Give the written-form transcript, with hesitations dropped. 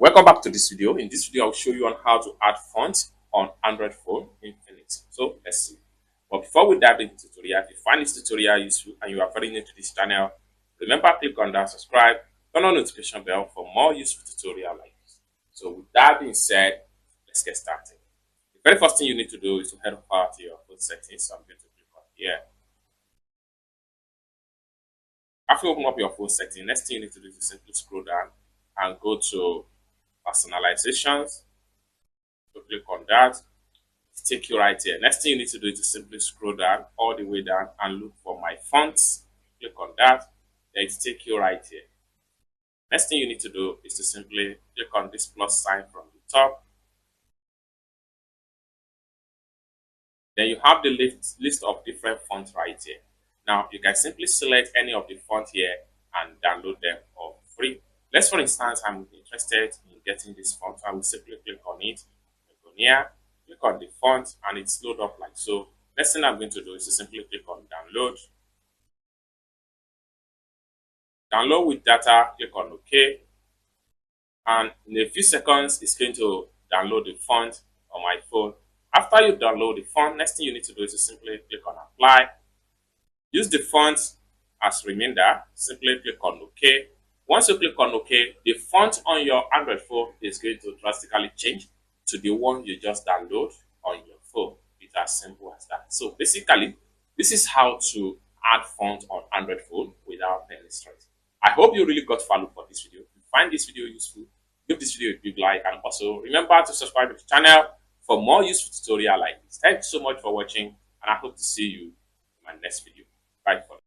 Welcome back to this video. In this video, I'll show you on how to add fonts on Android phone in Infinix. So let's see. But before we dive into the tutorial, if you find this tutorial useful and you are very new to this channel, remember click on that subscribe, turn on notification bell for more useful tutorial like this. So with that being said, let's get started. The very first thing you need to do is to head over to your phone settings. So I'm going to click on here. After you open up your phone setting, next thing you need to do is simply scroll down and go to personalizations. So click on that. Take you right here. Next thing you need to do is to simply scroll down all the way down and look for my fonts. Click on that. Then it take you right here. Next thing you need to do is to simply click on this plus sign from the top. Then you have the list of different fonts right here. Now you can simply select any of the fonts here and download them for free. Let's, for instance, I'm interested in getting this font. I will simply click on it. Click on here. Click on the font and it's load up like so. Next thing I'm going to do is to simply click on download. Download with data, click on OK. And in a few seconds, it's going to download the font on my phone. After you download the font, next thing you need to do is to simply click on apply. Use the font as remainder. Simply click on OK. Once you click on OK, the font on your Android phone is going to drastically change to the one you just download on your phone. It's as simple as that. So basically, this is how to add font on Android phone without any stress. I hope you really got value for this video. If you find this video useful, give this video a big like and also remember to subscribe to the channel for more useful tutorial like this. Thanks so much for watching and I hope to see you in my next video. Bye for now.